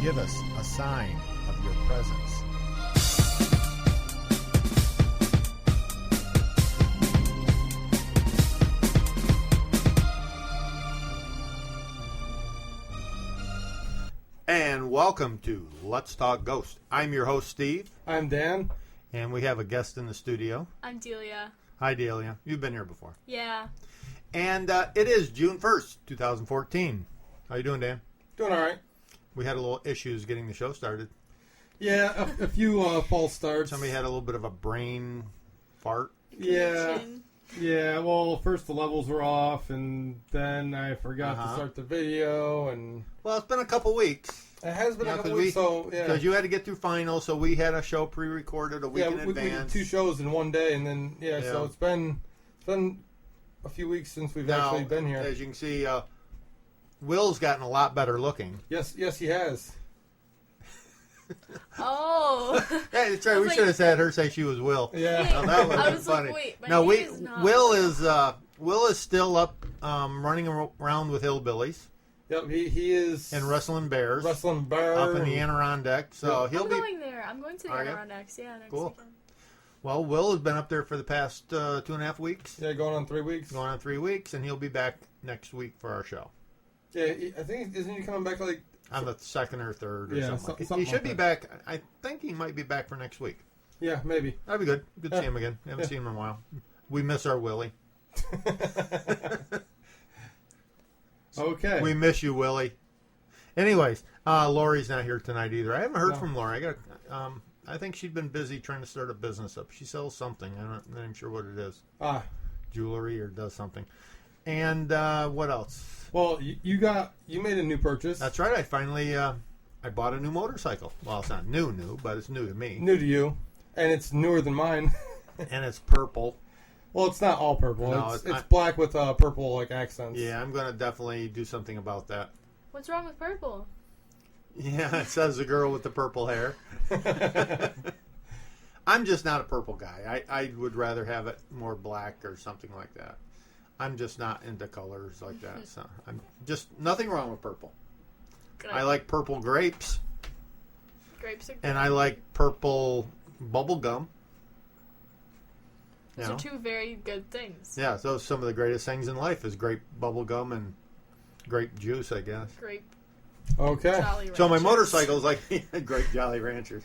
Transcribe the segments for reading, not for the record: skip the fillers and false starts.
Give us a sign of your presence. And welcome to Let's Talk Ghost. I'm your host, Steve. I'm Dan. And we have a guest in the studio. I'm Delia. Hi, Delia. You've been here before. Yeah. And it is June 1st, 2014. How you doing, Dan? Doing all right. We had a little issues getting the show started. Yeah, a few false starts. Somebody had a little bit of a brain fart. Yeah. Yeah, well, first the levels were off, and then I forgot to start the video, and... Well, it's been a couple weeks. It has been a couple weeks, so, yeah. Because you had to get through finals, so we had a show pre-recorded a week in advance. We did 2 shows in one day, and then, so it's been a few weeks since we've actually been here. As you can see, Will's gotten a lot better looking. Yes, he has. Oh. Hey, that's right. We should have had her say she was Will. Yeah. No, that would have been funny. Like, wait, no, is not Will is still up running around with hillbillies. Yep, he is. And wrestling bears. Up in the Adirondacks. So I'm going there. I'm going to the Adirondacks, next weekend. Well, Will has been up there for the past 2.5 weeks. Yeah, going on 3 weeks. Going on 3 weeks, and he'll be back next week for our show. Yeah, I think, isn't he coming back like... On the 2nd or 3rd or something. Something he should like be back. I think he might be back for next week. Yeah, maybe. That'd be good. Good to see him again. Haven't seen him in a while. We miss our Willie. Okay. We miss you, Willie. Anyways, Lori's not here tonight either. I haven't heard from Lori. I think she's been busy trying to start a business up. She sells something. I'm not even sure what it is. Jewelry or does something. And what else? Well, you made a new purchase. That's right. I finally I bought a new motorcycle. Well, it's not new, but it's new to me. New to you, and it's newer than mine. And it's purple. Well, it's not all purple. No, it's black with purple accents. Yeah, I'm going to definitely do something about that. What's wrong with purple? Yeah, it says the girl with the purple hair. I'm just not a purple guy. I would rather have it more black or something like that. I'm just not into colors like that. So I'm just nothing wrong with purple. Good. I like purple grapes. Grapes are good. And I like purple bubble gum. Those are 2 very good things. Yeah, those are some of the greatest things in life is grape bubble gum and grape juice, I guess. Grape. Okay. So my motorcycle is like Grape Jolly Ranchers.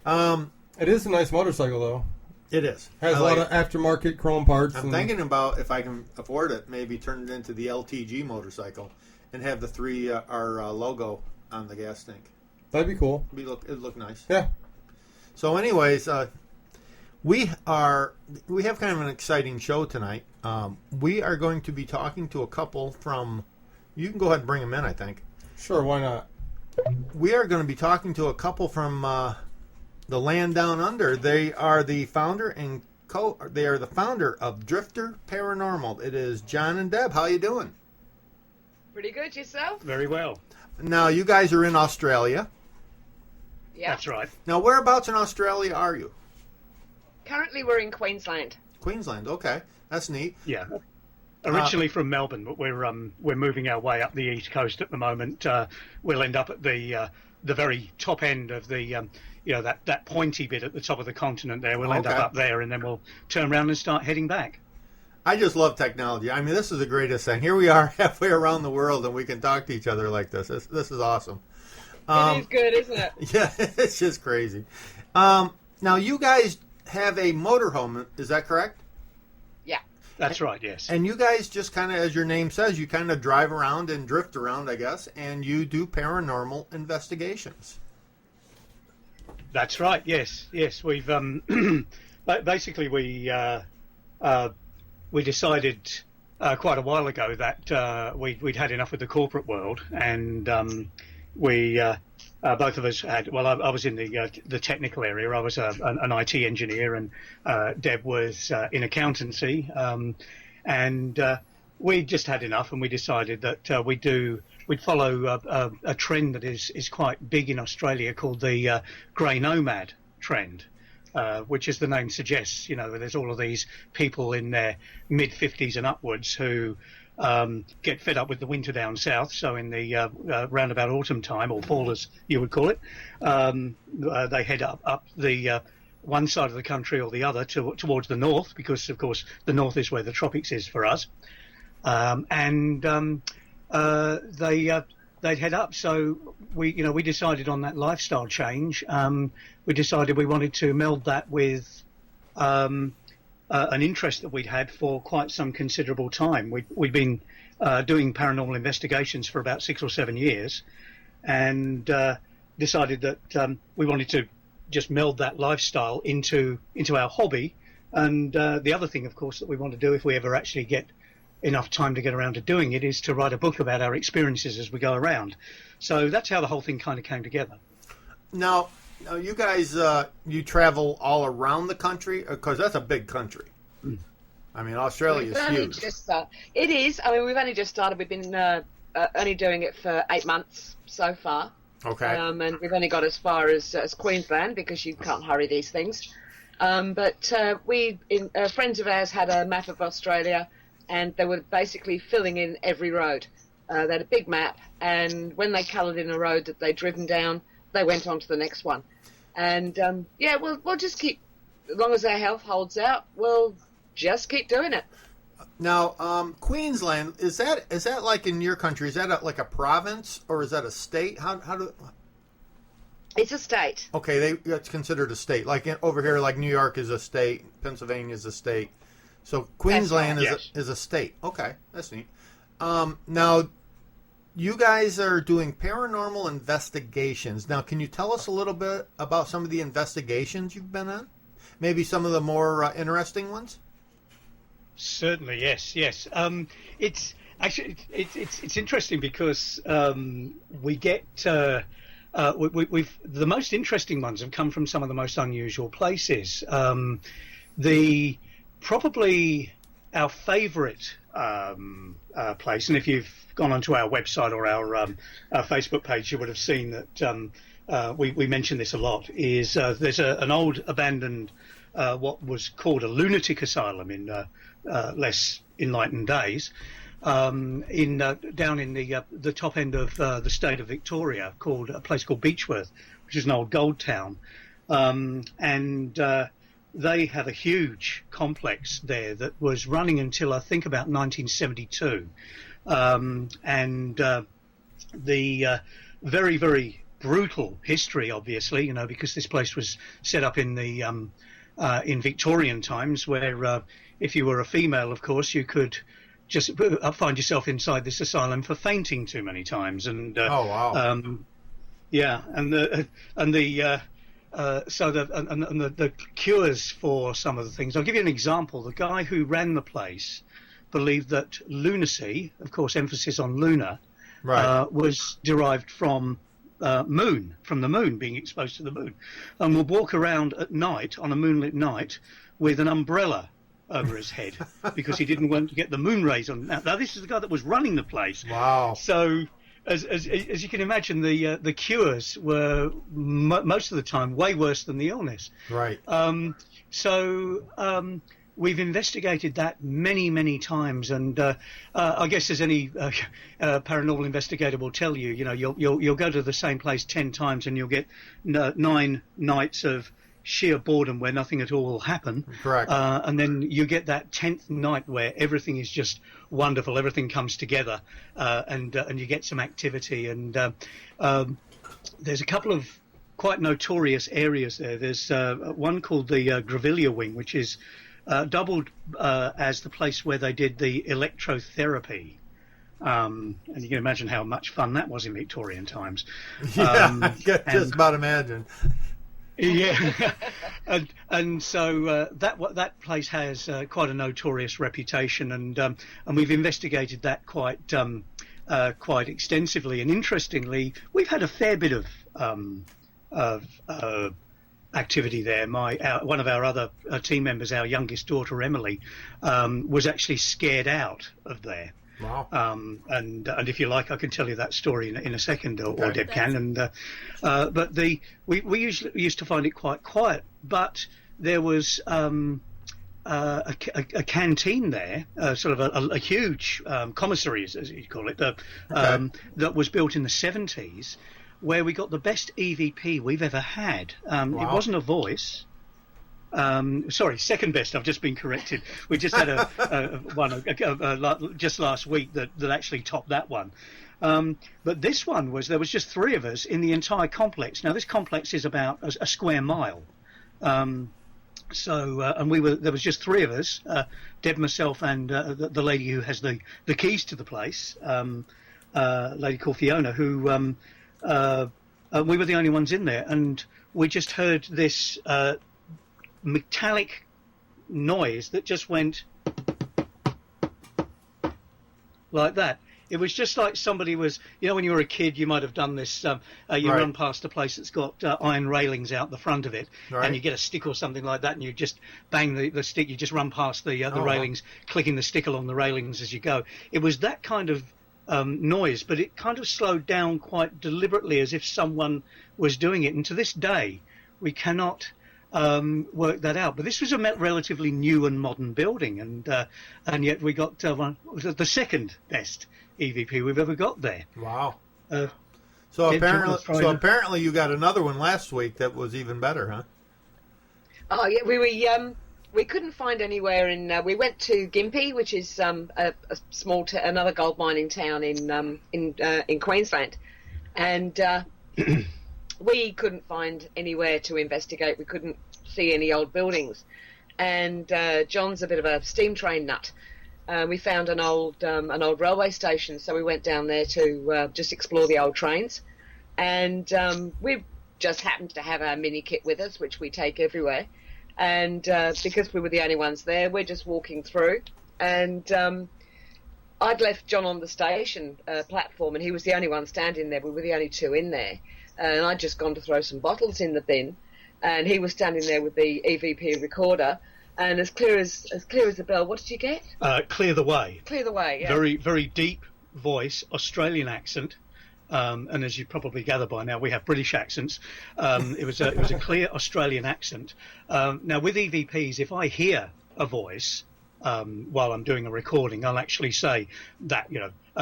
It is a nice motorcycle, though. It is. Has a lot of aftermarket chrome parts. I'm thinking about, if I can afford it, maybe turn it into the LTG motorcycle and have the 3 our logo on the gas tank. That'd be cool. It'd look nice. Yeah. So, anyways, we have kind of an exciting show tonight. We are going to be talking to a couple from. You can go ahead and bring them in, I think. Sure, why not? We are going to be talking to a couple from the land down under. They are the founder of Drifter Paranormal. It is John and Deb. How you doing? Pretty good. Yourself? Very well. Now, you guys are in Australia. Yeah. That's right. Now, whereabouts in Australia are you? Currently, we're in Queensland. Queensland. Okay, that's neat. Yeah. Originally from Melbourne, but we're moving our way up the east coast at the moment. We'll end up at the very top end of the that pointy bit at the top of the continent there. We'll end up there, and then we'll turn around and start heading back. I just love technology. I mean, this is the greatest thing. Here we are halfway around the world, and we can talk to each other like this. This is awesome. It is good, isn't it? Yeah, it's just crazy. Now, you guys have a motorhome. Is that correct? Yeah. That's right, yes. And you guys just kind of, as your name says, you kind of drive around and drift around, I guess, and you do paranormal investigations. That's right, yes. We've basically we decided quite a while ago that we'd had enough with the corporate world, and we both of us had. Well, I was in the technical area. I was an IT engineer, and Deb was in accountancy, and we just had enough, and we decided that we'd follow a trend that is quite big in Australia called the grey nomad trend. Which, as the name suggests, there's all of these people in their mid-50s and upwards who get fed up with the winter down south. So in the roundabout autumn time, or fall as you would call it, they head up the one side of the country or the other towards the north, because of course the north is where the tropics is for us. They'd head up. So we decided on that lifestyle change. We decided we wanted to meld that with an interest that we'd had for quite some considerable time. We'd been doing paranormal investigations for about 6 or 7 years, and decided that we wanted to just meld that lifestyle into our hobby. And the other thing, of course, that we want to do if we ever actually get enough time to get around to doing it is to write a book about our experiences as we go around. So that's how the whole thing kind of came together. Now you guys, you travel all around the country, because that's a big country. I mean, Australia is huge. It is. I mean, we've only just started. We've been only doing it for 8 months so far. Okay. And we've only got as far as Queensland, because you can't hurry these things. But friends of ours had a map of Australia, and they were basically filling in every road. They had a big map, and when they coloured in a road that they'd driven down, they went on to the next one. And we'll just keep, as long as our health holds out, we'll just keep doing it. Now, Queensland, is that like in your country? Is that like a province, or is that a state? How do? It's a state. Okay, that's considered a state. Like over here, like New York is a state, Pennsylvania is a state. So Queensland is a state. Okay, that's neat. Now, you guys are doing paranormal investigations. Now, can you tell us a little bit about some of the investigations you've been on? Maybe some of the more interesting ones? Certainly, yes. It's actually it's interesting because we get we've the most interesting ones have come from some of the most unusual places. Probably our favourite place, and if you've gone onto our website or our Facebook page, you would have seen that we mention this a lot, is there's an old abandoned what was called a lunatic asylum in less enlightened days, down in the top end of the state of Victoria, called a place called Beechworth, which is an old gold town, and they have a huge complex there that was running until I think about 1972, and the very, very brutal history, obviously, because this place was set up in the in Victorian times, where if you were a female, of course, you could just find yourself inside this asylum for fainting too many times. And oh wow, yeah, and the cures for some of the things. I'll give you an example. The guy who ran the place believed that lunacy, of course, emphasis on lunar, right, was derived from the moon, being exposed to the moon, and would walk around at night, on a moonlit night, with an umbrella over his head because he didn't want to get the moon rays on. Now this is the guy that was running the place. Wow. So as you can imagine, the cures were most of the time way worse than the illness. Right. We've investigated that many times, and I guess as any paranormal investigator will tell you, you'll go to the same place 10 times and you'll get 9 nights of sheer boredom where nothing at all will happen. Correct. And then you get that 10th night where everything is just wonderful, everything comes together, and you get some activity. And there's a couple of quite notorious areas there. There's one called the Grevillea Wing, which is doubled as the place where they did the electrotherapy. And you can imagine how much fun that was in Victorian times. Yeah, I can just about imagine. Yeah, and so that place has quite a notorious reputation, and we've investigated that quite extensively. And interestingly, we've had a fair bit of activity there. One of our other team members, our youngest daughter Emily, was actually scared out of there. Wow. And if you like, I can tell you that story in a second, or Deb can. And but we usually used to find it quite quiet, but there was a canteen there, sort of a huge commissary, as you call it, that was built in the 70s, where we got the best EVP we've ever had. It wasn't a voice. Sorry, second best. I've just been corrected. We just had one just last week that actually topped that one. But this one there was just 3 of us in the entire complex. Now this complex is about a square mile. And there was just 3 of us, Deb, myself, and the lady who has the keys to the place, a lady called Fiona, who we were the only ones in there, and we just heard this metallic noise that just went like that. It was just like somebody was, when you were a kid, you might have done this. You run past a place that's got iron railings out the front of it, and you get a stick or something like that, and you just bang the stick. You just run past the railings, clicking the stick along the railings as you go. It was that kind of noise, but it kind of slowed down quite deliberately, as if someone was doing it. And to this day, we cannot work that out. But this was a relatively new and modern building, and yet we got the second best EVP we've ever got there. Wow. So apparently you got another one last week that was even better, huh? Oh yeah, we couldn't find anywhere in. We went to Gympie, which is a small another gold mining town in Queensland, and we couldn't find anywhere to investigate. We couldn't see any old buildings, and John's a bit of a steam train nut. We found an old railway station, so we went down there to just explore the old trains, and we just happened to have our mini kit with us, which we take everywhere, and because we were the only ones there, we're just walking through, and I'd left John on the station platform, and he was the only one standing there. We were the only 2 in there, and I'd just gone to throw some bottles in the bin, and he was standing there with the EVP recorder. And as clear as the bell. What did you get? Clear the Way. Clear the Way. Yeah. Very, very deep voice, Australian accent, and as you probably gather by now, we have British accents. It was a clear Australian accent. Now with EVPs, if I hear a voice while I'm doing a recording, I'll actually say that,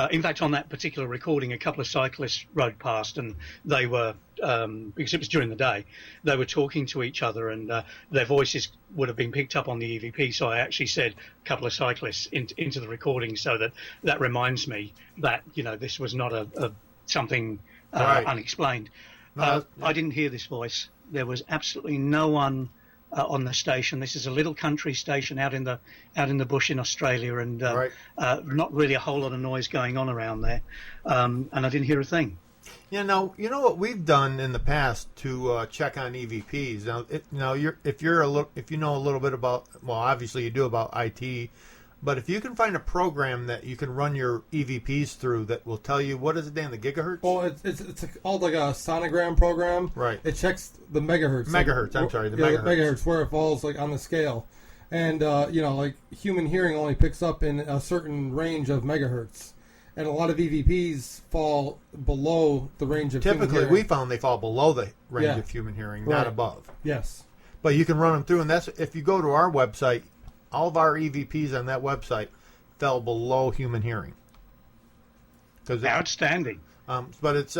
in fact, on that particular recording, a couple of cyclists rode past, and they were, because it was during the day, they were talking to each other, and their voices would have been picked up on the EVP. So I actually said a couple of cyclists into the recording, so that reminds me that, this was not something unexplained. I didn't hear this voice. There was absolutely no one on the station. This is a little country station out in the bush in Australia, and not really a whole lot of noise going on around there, and I didn't hear a thing. You know what we've done in the past to check on EVPs. If you know a little bit about, well, obviously you do, about IT, but if you can find a program that you can run your EVPs through that will tell you, what is it, Dan, the gigahertz? Well, it's called like a sonogram program. Right. It checks the megahertz. Megahertz, I'm sorry, the megahertz. Where it falls like on the scale. And, like human hearing only picks up in a certain range of megahertz. And a lot of EVPs fall below the range of human hearing. Typically, we found they fall below the range of human hearing, not above. Yes. But you can run them through, and that's, if you go to our website, all of our EVPs on that website fell below human hearing. Outstanding. But it's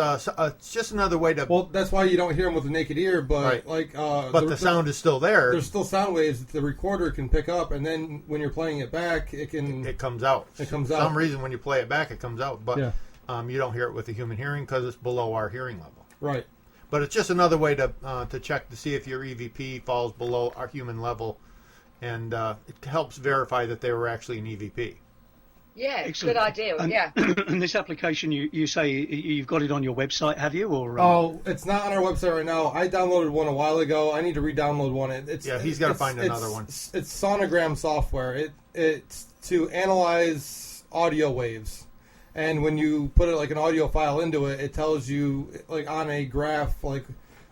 just another way to. Well, that's why you don't hear them with the naked ear, but but the sound is still there. There's still sound waves that the recorder can pick up, and then when you're playing it back, it comes out. It comes out. For some reason, when you play it back, it comes out, but you don't hear it with the human hearing because it's below our hearing level. Right. But it's just another way to check to see if your EVP falls below our human level, and it helps verify that they were actually an EVP. Yeah, excellent. Good idea. And this application, you say you've got it on your website, have you? Or Oh, it's not on our website right now. I downloaded one a while ago. I need to re-download one. He's got to find another one. It's sonogram software. It's to analyze audio waves, and when you put it like an audio file into it, it tells you like on a graph like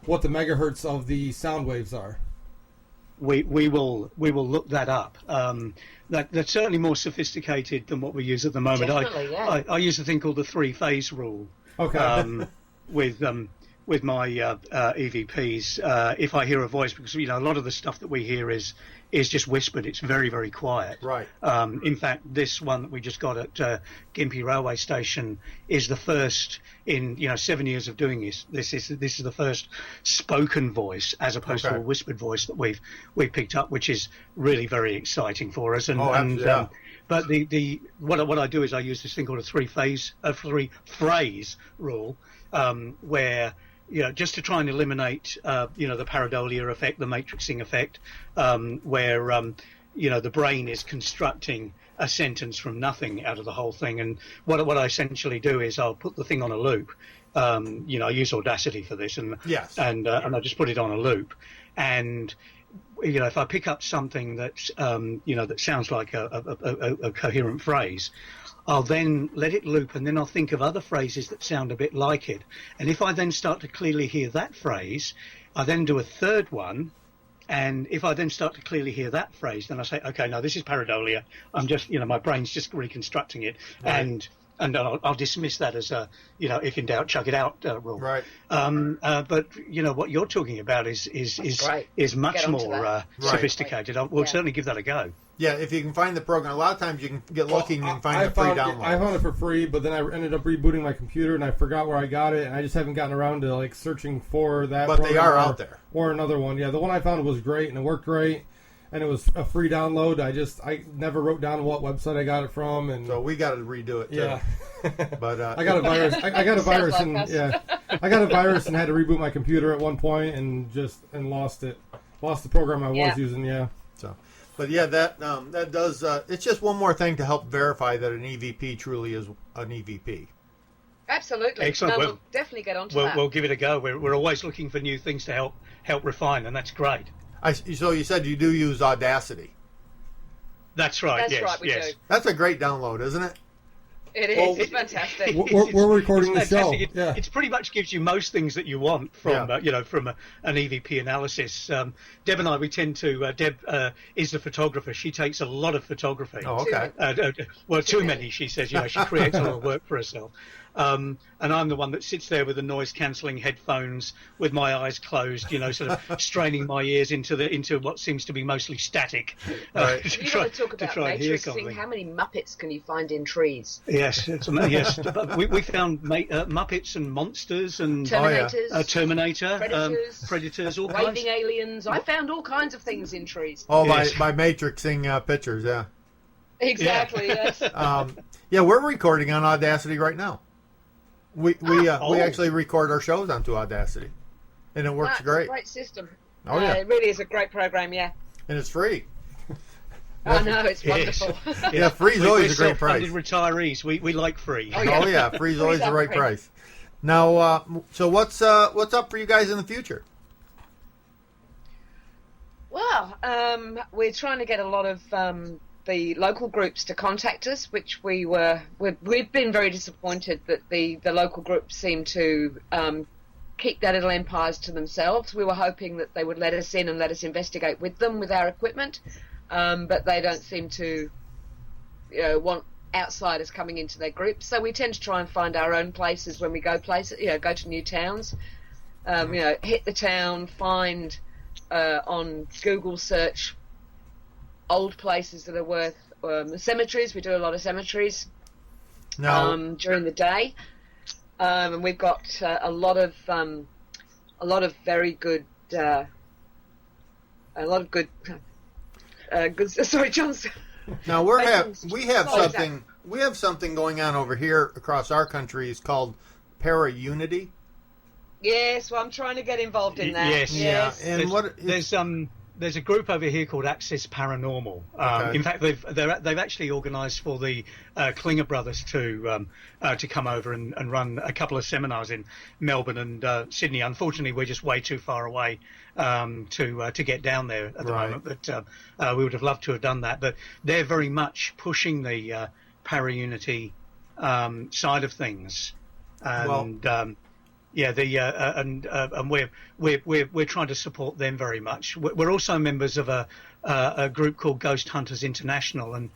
what the megahertz of the sound waves are. We will look that up. That's certainly more sophisticated than what we use at the moment. Definitely, I use a thing called the 3-phase rule. Okay. With my EVPs, if I hear a voice, because a lot of the stuff that we hear is just whispered. It's very, very quiet. Right. In fact, this one that we just got at Gympie Railway Station is the first in 7 years of doing this. This is the first spoken voice as opposed to a whispered voice that we've picked up, which is really very exciting for us. But what I do is I use this thing called a three phrase rule, where just to try and eliminate the pareidolia effect, the matrixing effect, where the brain is constructing a sentence from nothing out of the whole thing. And what I essentially do is I'll put the thing on a loop. I use Audacity for this, and I just put it on a loop, and if I pick up something that's that sounds like a coherent phrase, I'll then let it loop, and then I'll think of other phrases that sound a bit like it. And if I then start to clearly hear that phrase, I then do a third one. And if I then start to clearly hear that phrase, then I say, okay, no, this is pareidolia. I'm just, my brain's just reconstructing it. Right. And I'll dismiss that as a, if in doubt, chuck it out rule. Right. But what you're talking about is much more sophisticated. We'll certainly give that a go. Yeah, if you can find the program. A lot of times you can get lucky and you can find a free download. I found it for free, but then I ended up rebooting my computer and I forgot where I got it, and I just haven't gotten around to searching for that. But they are out there. Or another one. Yeah, the one I found was great and it worked great. And it was a free download. I never wrote down what website I got it from, and so we got to redo it too. Yeah, but I got a virus. I got a virus, and I got a virus and had to reboot my computer at one point, and lost it. Lost the program I was using. Yeah. So, but yeah, that does. It's just one more thing to help verify that an EVP truly is an EVP. Absolutely. Excellent. We'll definitely get onto that. We'll give it a go. We're always looking for new things to help refine, and that's great. So you said you do use Audacity. That's right. That's right. We do. That's a great download, isn't it? It is. It's fantastic. We're recording the show. It pretty much gives you most things that you want from from an EVP analysis. Deb and I, we tend to. Deb is a photographer. She takes a lot of photography. Oh, okay. Too many. She says. She creates a lot of work for herself. And I'm the one that sits there with the noise-cancelling headphones, with my eyes closed, sort of straining my ears into what seems to be mostly static. Right. You want to talk about matrixing. How many Muppets can you find in trees? Yes, yes. We found Muppets and monsters and Terminators, Terminator, predators, all kinds. Raving aliens. I found all kinds of things in trees. Oh, by matrixing pictures, yeah. Exactly. Yes. We're recording on Audacity right now. We actually record our shows onto Audacity, and it works great. It's a great system. Oh yeah, it really is a great program. Yeah, and it's free. I know, it's wonderful. Yeah, free is always a great price. Retirees, we like free. Oh yeah, free is always the right price. Now, so what's up for you guys in the future? Well, we're trying to get a lot of the local groups to contact us, which we've been very disappointed that the local groups seem to keep their little empires to themselves. We were hoping that they would let us in and let us investigate with them with our equipment, but they don't seem to want outsiders coming into their groups. So we tend to try and find our own places when we go places, go to new towns, hit the town, find on Google search old places that are worth cemeteries. We do a lot of cemeteries during the day, and we've got a lot of very good good. Sorry, John. Now we have something going on over here across our country. It's called Para-Unity. Yes, well, I'm trying to get involved in that. Yes. Yeah, and there's a group over here called Access Paranormal. Okay. In fact, they've actually organised for the Klinger brothers to come over and run a couple of seminars in Melbourne and Sydney. Unfortunately, we're just way too far away to get down there at the moment. But we would have loved to have done that. But they're very much pushing the Para-Unity side of things. And yeah, and we're trying to support them very much. We're also members of a group called Ghost Hunters International, and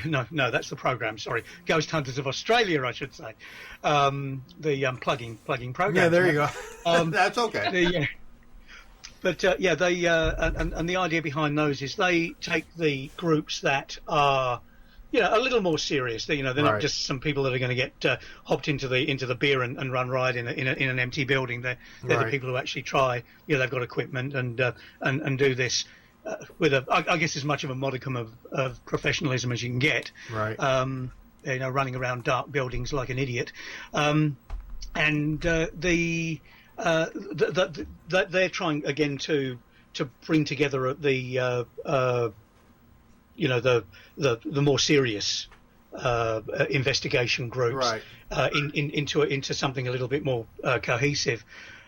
no, that's the program. Sorry, Ghost Hunters of Australia, I should say. The plugging program. Yeah, there you go. That's okay. But they and the idea behind those is they take the groups that are, a little more serious. They're not just some people that are going to get hopped into the beer and run riot in an empty building. They're the people who actually try. They've got equipment and do this with I guess as much of a modicum of professionalism as you can get. Right. Running around dark buildings like an idiot, and they're trying again to bring together the more serious investigation groups into something a little bit more cohesive.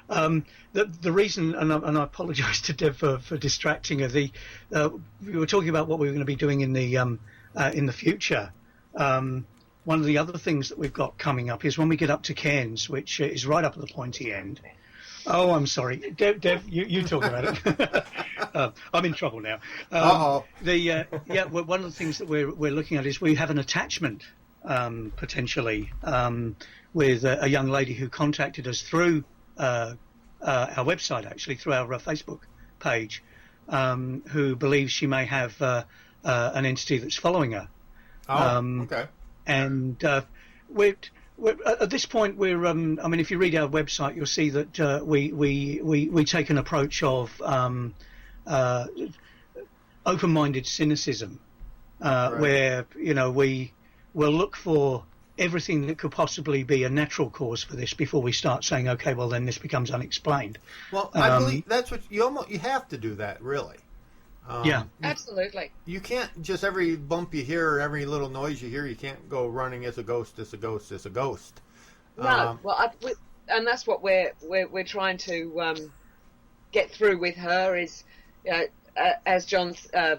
The reason, and I apologise to Deb for distracting her. We were talking about what we were going to be doing in the future. One of the other things that we've got coming up is when we get up to Cairns, which is right up at the pointy end. Oh, I'm sorry, Deb. You talk about it. I'm in trouble now. Uh-oh. One of the things that we're looking at is we have an attachment potentially with a young lady who contacted us through our website, actually through our Facebook page, who believes she may have an entity that's following her. Oh, okay. And we're at this point, if you read our website, you'll see that we take an approach of open-minded cynicism, where we will look for everything that could possibly be a natural cause for this before we start saying, okay, well then this becomes unexplained. Well, I believe that's what you have to do that, really. Absolutely. You can't just every bump you hear, or every little noise you hear, you can't go running. It's a ghost. It's a ghost. It's a ghost. No, and that's what we're trying to get through with her is, as John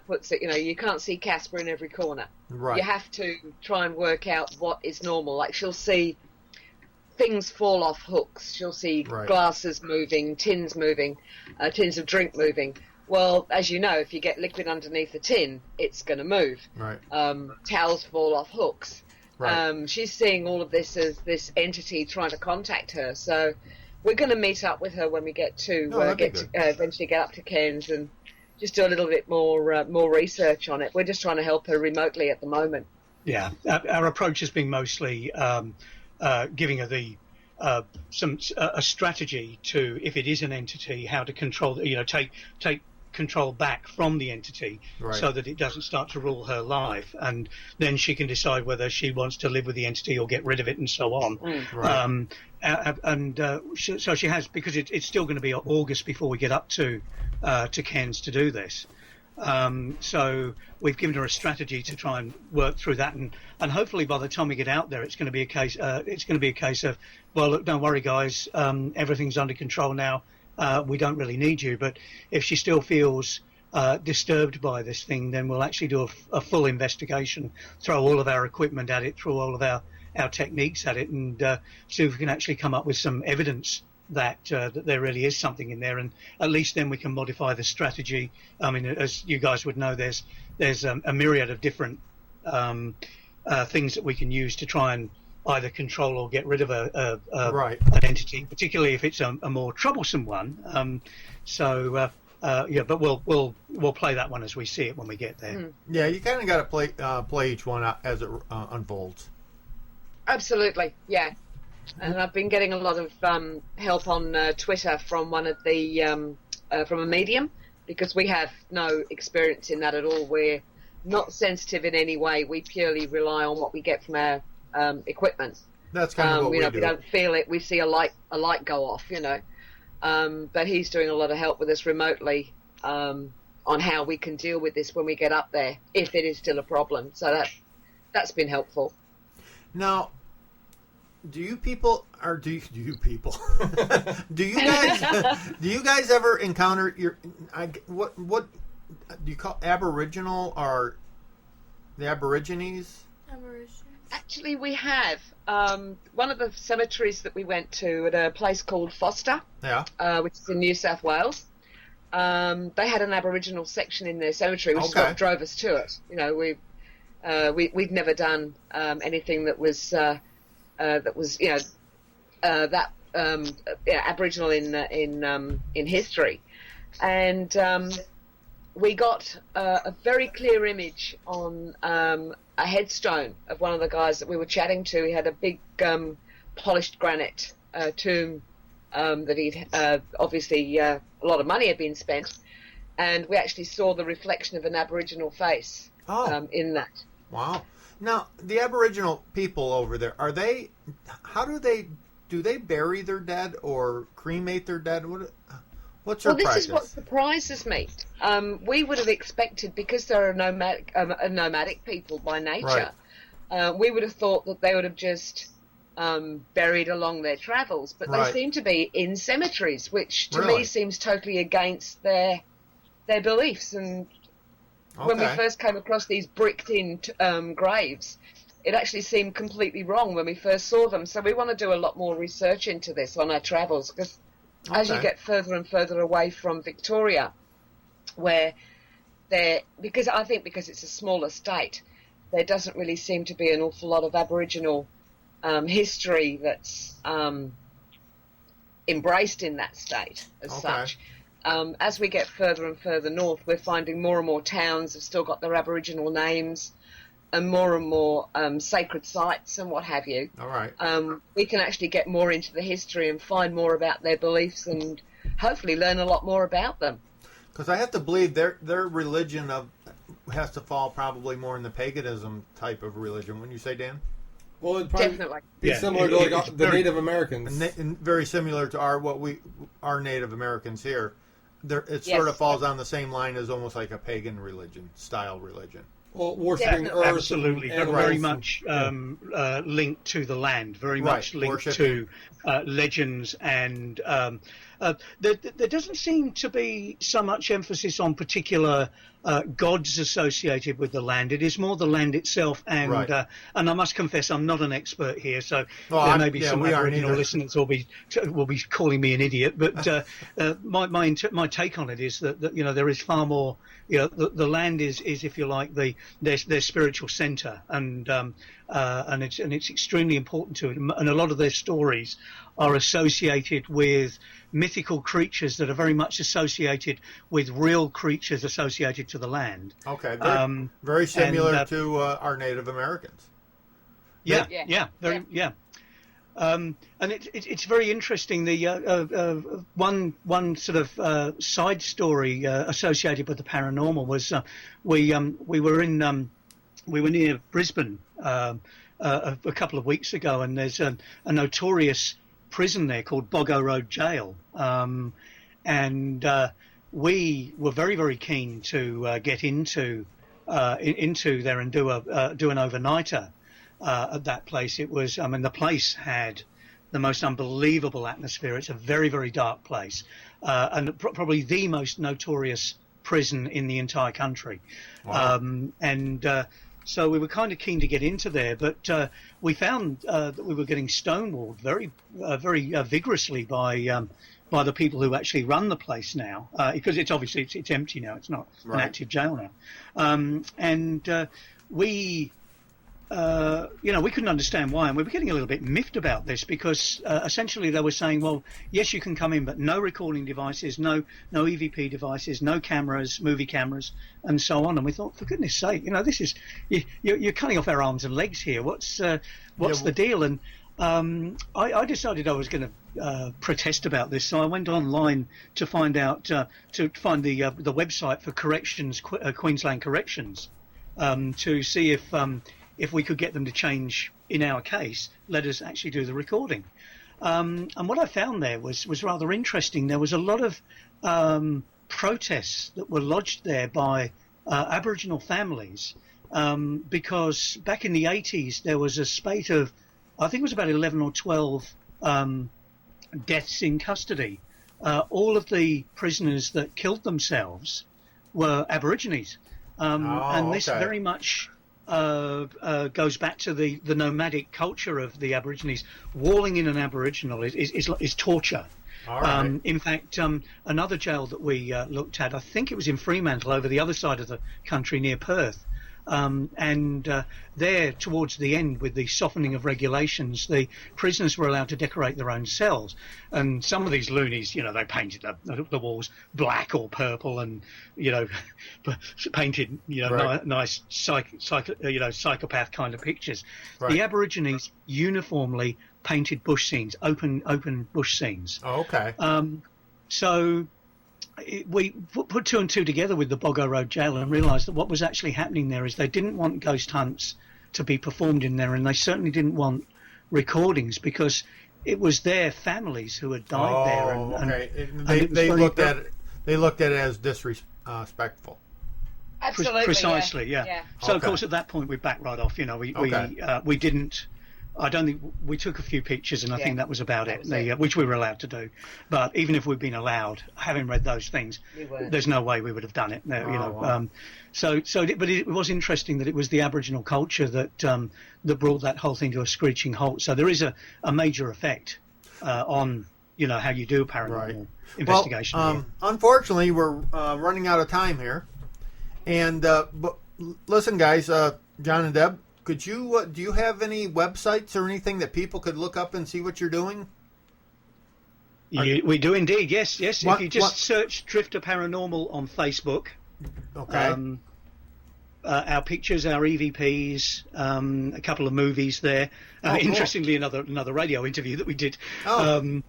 puts it, you can't see Casper in every corner. Right. You have to try and work out what is normal. Like she'll see things fall off hooks. She'll see glasses moving, tins of drink moving. Well, as you know, if you get liquid underneath a tin, it's going to move. Right. Towels fall off hooks. Right. She's seeing all of this as this entity trying to contact her. So we're going to meet up with her when we get to eventually get up to Cairns and just do a little bit more research on it. We're just trying to help her remotely at the moment. Yeah, our approach has been mostly giving her a strategy to, if it is an entity, how to control, take control back from the entity so that it doesn't start to rule her life, and then she can decide whether she wants to live with the entity or get rid of it and so on. So she has, because it's still going to be August before we get up to Cairns to do this. So we've given her a strategy to try and work through that, and hopefully by the time we get out there, it's going to be a case of, well, look, don't worry, guys, everything's under control now. We don't really need you. But if she still feels disturbed by this thing, then we'll actually do a full investigation, throw all of our equipment at it, throw all of our techniques at it, and see if we can actually come up with some evidence that there really is something in there. And at least then we can modify the strategy. I mean, as you guys would know, there's a myriad of different things that we can use to try and either control or get rid of an entity, particularly if it's a more troublesome one. But we'll play that one as we see it when we get there. Yeah, you kind of got to play each one as it unfolds. Absolutely, yeah. And I've been getting a lot of help on Twitter from one of the from a medium, because we have no experience in that at all. We're not sensitive in any way. We purely rely on what we get from our equipment. That's kind of what we do. We don't feel it. We see a light go off, But he's doing a lot of help with us remotely on how we can deal with this when we get up there, if it is still a problem. So that's been helpful. Now, do you guys ever encounter what do you call Aboriginal or the Aborigines? Actually, we have. One of the cemeteries that we went to at a place called Foster, which is in New South Wales, they had an Aboriginal section in their cemetery, which is what drove us to it. You know, we'd never done anything that was Aboriginal in history, and we got a very clear image on a headstone of one of the guys that we were chatting to. He had a big polished granite tomb that he'd obviously a lot of money had been spent, and we actually saw the reflection of an Aboriginal face in that. Wow. Now, the Aboriginal people over there, do they bury their dead or cremate their dead? What's their practice? This is what surprises me. We would have expected, because they're a nomadic people by nature, we would have thought that they would have just buried along their travels, but they seem to be in cemeteries, which to me seems totally against their beliefs. And when we first came across these bricked-in graves, it actually seemed completely wrong when we first saw them. So we want to do a lot more research into this on our travels, because as you get further and further away from Victoria, because it's a smaller state, there doesn't really seem to be an awful lot of Aboriginal history that's embraced in that state as such. As we get further and further north, we're finding more and more towns have still got their Aboriginal names, and more sacred sites and what have you. All right. We can actually get more into the history and find more about their beliefs and hopefully learn a lot more about them. Because I have to believe their religion has to fall probably more in the paganism type of religion. Wouldn't you say, Dan? Well, it'd probably be similar to the Native Americans. And very similar to our Native Americans here. It sort of falls on the same line as almost like a pagan style religion. Well, worshipping Earth. Absolutely. Very much linked to the land, very much linked to legends, and there doesn't seem to be so much emphasis on particular gods associated with the land. It is more the land itself, and I must confess I'm not an expert here, so there may be some Aboriginal listeners will be calling me an idiot, but my take on it is that there is far more. The land is if you like their spiritual centre, and it's extremely important to it, and a lot of their stories are associated with mythical creatures that are very much associated with real creatures associated to the land. Okay, very similar to our Native Americans. Yeah. And it's very interesting. The one sort of side story associated with the paranormal was we were near Brisbane a couple of weeks ago, and there's a notorious prison there called Boggo Road Jail, and we were very, very keen to get into there and do an overnighter at that place. It was, the place had the most unbelievable atmosphere. It's a very, very dark place, and probably the most notorious prison in the entire country. Wow. So we were kind of keen to get into there, but we found that we were getting stonewalled very vigorously by the people who actually run the place now, because it's obviously it's empty now. It's not an active jail now, and we couldn't understand why, and we were getting a little bit miffed about this, because essentially they were saying, well, yes, you can come in, but no recording devices, no EVP devices, no cameras, movie cameras, and so on. And we thought, for goodness sake, this is you're cutting off our arms and legs here. What's the deal? And I decided I was going to protest about this, so I went online to find out the website for corrections, Queensland Corrections, to see if we could get them to change, in our case, let us actually do the recording. And what I found there was rather interesting. There was a lot of protests that were lodged there by Aboriginal families, because back in the 80s there was a spate of, I think it was about 11 or 12 deaths in custody. All of the prisoners that killed themselves were Aborigines. And this very much goes back to the nomadic culture of the Aborigines. Walling in an Aboriginal is torture. All right. In fact, another jail that we looked at, I think it was in Fremantle, over the other side of the country near Perth. There, towards the end, with the softening of regulations, the prisoners were allowed to decorate their own cells. And some of these loonies, they painted the walls black or purple, and painted Right. nice psychopath kind of pictures. Right. The Aborigines uniformly painted bush scenes, open bush scenes. Oh, okay. So we put two and two together with the Boggo Road Jail and realised that what was actually happening there is they didn't want ghost hunts to be performed in there, and they certainly didn't want recordings because it was their families who had died there. And okay. They looked at it. They looked at it as disrespectful. Absolutely. Precisely, yeah. So, Okay. of course, at that point, we backed right off. We didn't. I don't think we took a few pictures, and I think that was about it, which we were allowed to do. But even if we'd been allowed, having read those things, there's no way we would have done it. Wow. But it was interesting that it was the Aboriginal culture that brought that whole thing to a screeching halt. So there is a major effect on how you do paranormal investigation. Well, unfortunately, we're running out of time here. And but listen, guys, John and Deb, could you do you have any websites or anything that people could look up and see what you're doing? We do indeed, yes. What- If you just search Drifter Paranormal on Facebook, Okay. our pictures, our EVPs, a couple of movies there. Cool. Interestingly, another radio interview that we did. Oh.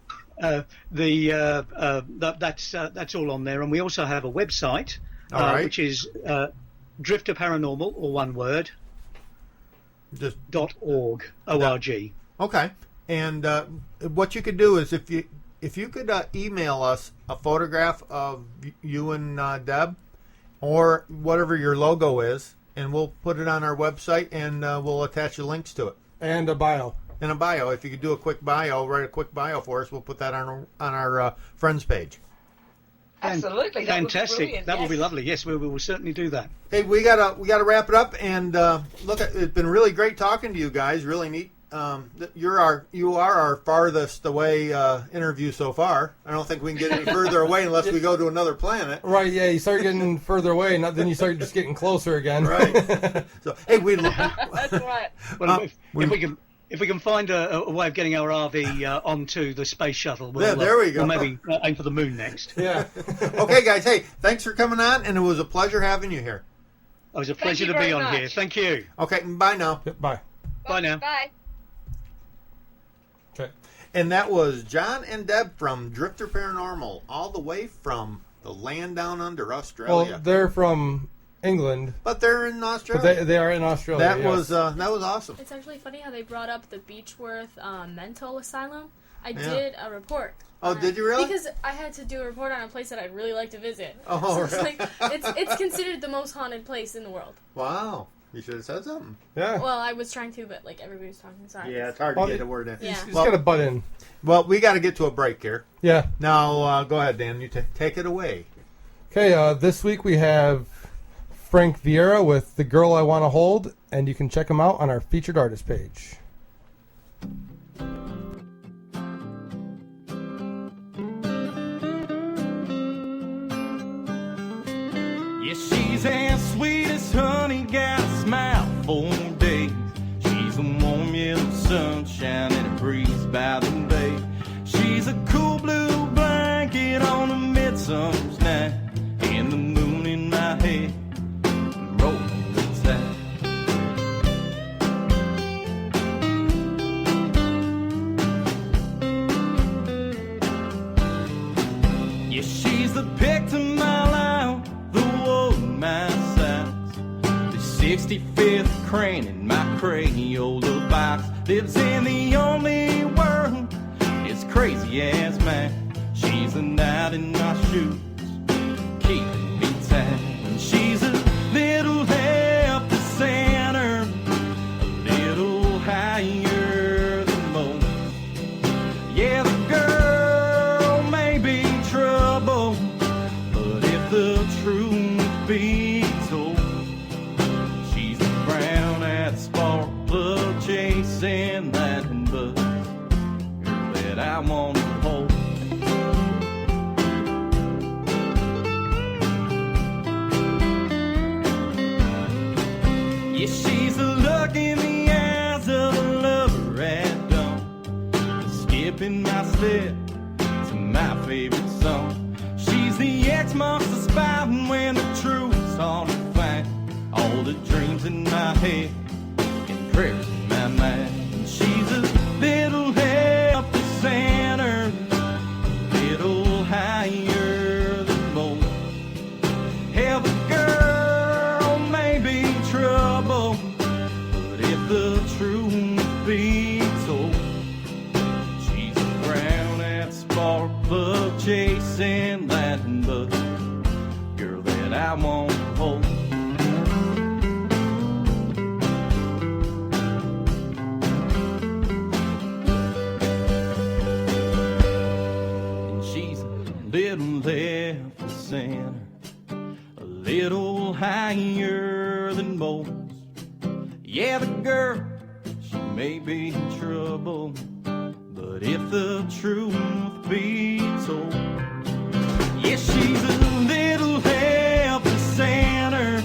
That's all on there, and we also have a website, All right. which is Drifter Paranormal, or one word, Just .org. O-R-G. okay. And what you could do is if you could email us a photograph of you and Deb, or whatever your logo is, and we'll put it on our website, and we'll attach the links to it. And a bio. And a bio. If you could do a quick bio, write a quick bio for us, we'll put that on our friends page. Absolutely. That would be Fantastic. brilliant, That will be yes. lovely. Yes, we will certainly do that. Hey, we gotta wrap it up, and it's been really great talking to you guys. Really neat. You are our farthest away interview so far. I don't think we can get any further away unless we go to another planet. Right, yeah, you start getting further away, and then you start just getting closer again. Right. So, hey, That's right. Well, if we can find a way of getting our RV onto the space shuttle, there we go. We'll maybe aim for the moon next. Yeah. Okay, guys. Hey, thanks for coming on, and it was a pleasure having you here. It was a Thank pleasure you to be very on much. here. Thank you. Okay, bye now. Yep, bye. Bye now. Bye. Okay. And that was John and Deb from Drifter Paranormal, all the way from the land down under Australia. Well, they're from England, But they're in Australia. but they are in Australia. that yes. was awesome. It's actually funny how they brought up the Beechworth mental asylum. I Yeah. did a report. Oh, on did it you really? Because I had to do a report on a place that I'd really like to visit. Oh, So it's really? like it's considered the most haunted place in the world. Wow. You should have said something. Yeah. Well, I was trying to, but like everybody was talking. Sorry. Yeah, it's hard Well, to get a word in. Yeah. You just Well- got to butt in. Well, we got to get to a break here. Yeah. Now, go ahead, Dan. You take it away. Okay, this week we have Frank Vieira with The Girl I Want to Hold, and you can check him out on our featured artist page. Yeah, she's as sweet as honey, got a smile for days. She's a warm yellow sunshine and a breeze by the bay. She's a cool blue blanket on a midsummer's night, and the moon in my head rolling the tide. Yeah, she's the pick to my line, the wool in my size, the 65th crane in my Crayola box. Lives in the only world as crazy as mine. She's a knight in my shoes, keeping me tight. And she's a little half the center, a little higher than most. Yeah, the girl may be trouble, but if the truth be told, she's the crown I want to hold. Yeah, she's a look in the eyes of a lover at dawn, the skipping my step to my favorite song. She's the X marks the spot when the truth's hard to find. All the dreams in my head and prayers in my mind. And she's a little help to center, a little higher than most. Hell, the girl may be trouble, but if the truth be told, she's a brown at spark plug chasing lightning bugs, girl that I won't hold. And she's a little left of center, a little higher than most. Yeah, the girl, she may be in trouble, but if the truth be told, yeah, she's a little help to center,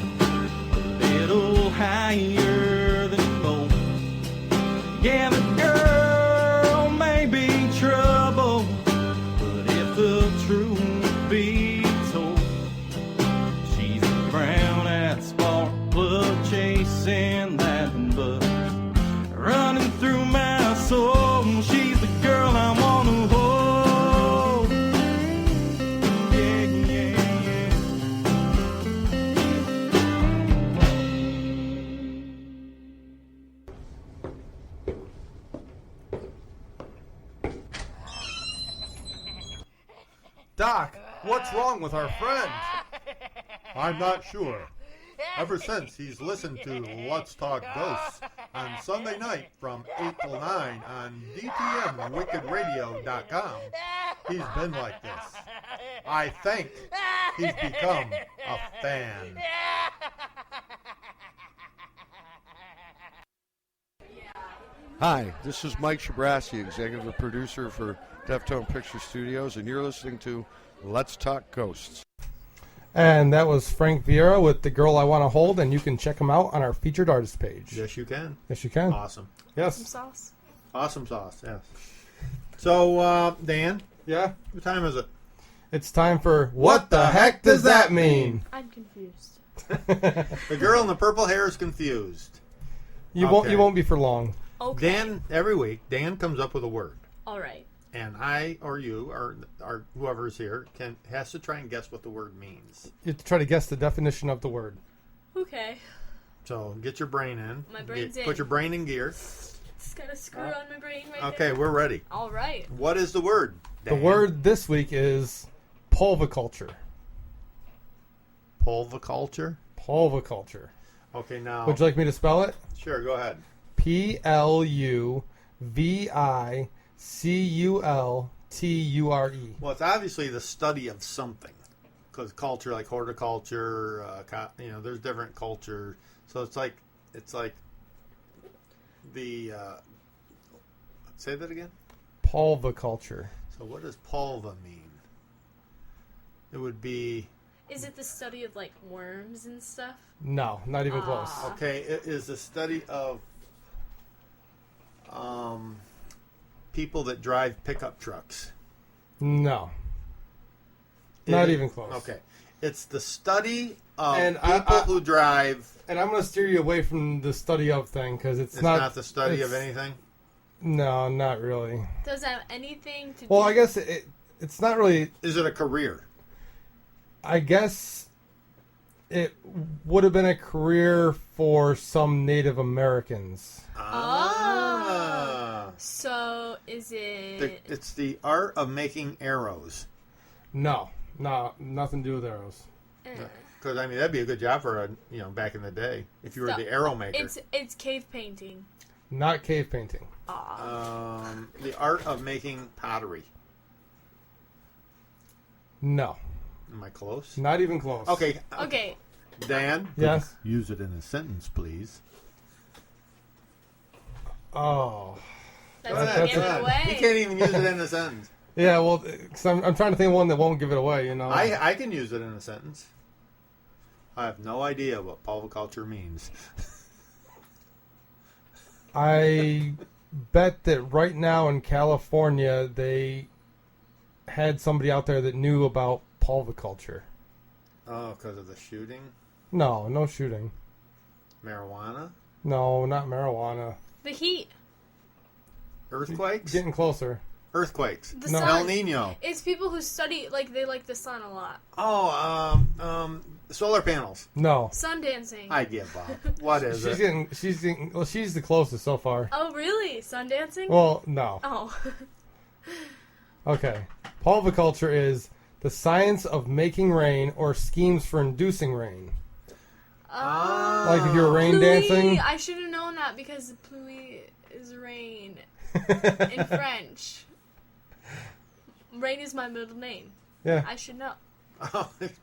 a little higher than most. Yeah, the girl may be in trouble, but if the truth be told, she's a brown at spark plug chasing lightning bugs, running through my soul. She's the girl I want to hold. Yeah, yeah, yeah. Doc, what's wrong with our friend? I'm not sure. Ever since he's listened to Let's Talk Ghosts on Sunday night from 8 till 9 on dtmwickedradio.com, he's been like this. I think he's become a fan. Hi, this is Mike Shabrassi, executive producer for Deftone Picture Studios, and you're listening to Let's Talk Ghosts. And that was Frank Vieira with The Girl I Want to Hold, and you can check him out on our featured artist page. Yes, you can. Yes, you can. Awesome. Yes. Some sauce. Awesome sauce, yes. So, Dan, Yeah. what time is it? It's time for What the Heck Does That Mean? I'm confused. The girl in the purple hair is confused. You Okay. won't be for long. Okay. Dan, every week, Dan comes up with a word. All right. And I or you or whoever's here has to try and guess what the word means. You have to try to guess the definition of the word. Okay. So get your brain in. My brain's in. Put your brain in gear. Just got a screw on my brain right Okay, there. we're ready. All right. What is the word, The Dan? word this week is pulviculture. Pulviculture? Pulviculture. Okay, now. Would you like me to spell it? Sure, go ahead. Pulviculture. Well, it's obviously the study of something. Because culture, like horticulture, there's different culture. So it's like the. Say that again? Pulviculture. So what does pulva mean? It would be. Is it the study of like worms and stuff? No, not even close. Okay, it is the study of people that drive pickup trucks. No. Not It- even close. Okay. It's the study of And people who drive. And I'm going to steer you away from the study of thing because It's not the study of anything? No, not really. Does that have anything to do? Well, I guess it's not really. Is it a career? I guess it would have been a career for some Native Americans. Ah. So is it? It's the art of making arrows. No, nothing to do with arrows. Because, I mean, that'd be a good job for, back in the day, if you were the arrow maker. It's cave painting. Not cave painting. The art of making pottery. No. Am I close? Not even close. Okay. Okay. Dan? Yes? Use it in a sentence, please. Oh. That's give it away. You can't even use it in a sentence. Yeah, well, cause I'm trying to think of one that won't give it away, you know. I can use it in a sentence. I have no idea what pulviculture means. I bet that right now in California they had somebody out there that knew about pulviculture. Oh, because of the shooting? No shooting. Marijuana? No, not marijuana. The heat. Earthquakes? Getting closer. Earthquakes. The No. sun. El Nino. It's people who study, like, they like the sun a lot. Oh, solar panels. No. Sun dancing. I give up. What is it? She's the closest so far. Oh, really? Sun dancing? Well, no. Oh. Okay. Pulviculture is the science of making rain or schemes for inducing rain. Oh. Like if you're rain Pluie. dancing. I should have known that because pluie is rain in French. Rain is my middle name. Yeah. I should know.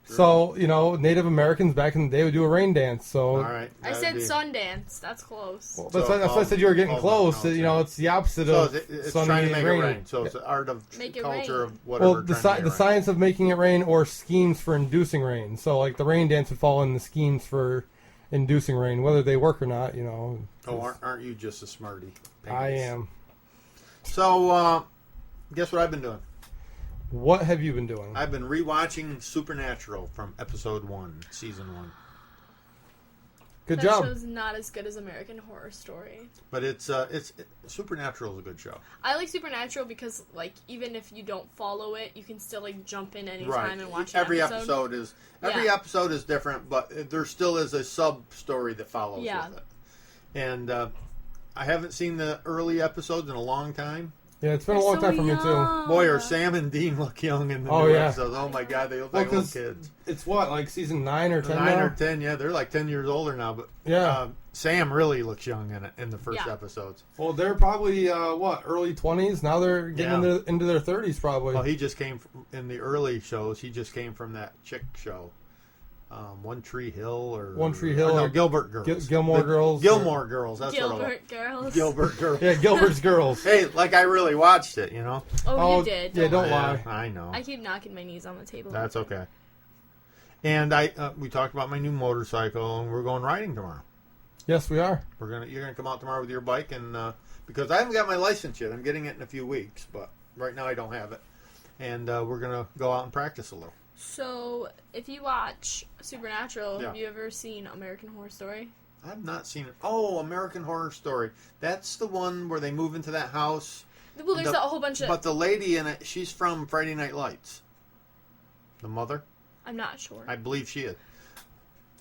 So, you know, Native Americans back in the day would do a rain dance. So All right. I said sun dance. That's close. Well, that's why I said you were getting close. no, You know, it's the opposite So of it's sunny trying to make rainy. it rain. So it's the art of Make it culture rain. of whatever. Well, the trying to make it rain. science of making it rain or schemes for inducing rain. So, like, the rain dance would fall in the schemes for inducing rain, whether they work or not, you know. Oh, aren't you just a smarty? I am. So, guess what I've been doing? What have you been doing? I've been rewatching Supernatural from episode 1, season 1. Good that job. show's not as good as American Horror Story. But Supernatural is a good show. I like Supernatural because, like, even if you don't follow it, you can still, like, jump in anytime Right. and watch an Every episode. episode is different, but there still is a sub story that follows with it. And I haven't seen the early episodes in a long time. Yeah, it's been a long time for me, too. Boy, are Sam and Dean look young in the new episodes. Oh, my God, they look like little kids. It's what, like season 9 or 10 9 now? or 10, yeah. They're like 10 years older now. But Yeah. Sam really looks young in the first episodes. Well, they're probably, early 20s? Now they're getting into their 30s, probably. Well, he just came in the early shows. He just came from that chick show. One Tree Hill or Gilbert Girls. Gilmore Girls. Gilmore Girls. That's Gilbert what it Girls. was. Gilbert Girls. Yeah, Gilbert's Girls. Hey, like I really watched it, you know. Oh, you did. Yeah, don't lie. I know. I keep knocking my knees on the table. That's okay. And we talked about my new motorcycle, and we're going riding tomorrow. Yes, we are. You're gonna come out tomorrow with your bike, and because I haven't got my license yet, I'm getting it in a few weeks, but right now I don't have it, and we're gonna go out and practice a little. So, if you watch Supernatural, Yeah. have you ever seen American Horror Story? I've not seen it. Oh, American Horror Story. That's the one where they move into that house. Well, there's a whole bunch of... But the lady in it, she's from Friday Night Lights. The mother? I'm not sure. I believe she is.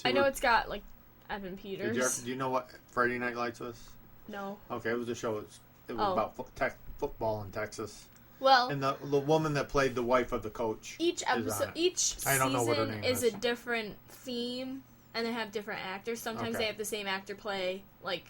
I know it's got, like, Evan Peters. Do you know what Friday Night Lights was? No. Okay, it was a show. It was about football in Texas. Well, and the woman that played the wife of the coach. Each episode, each season is a different theme, and they have different actors. Sometimes they have the same actor play, like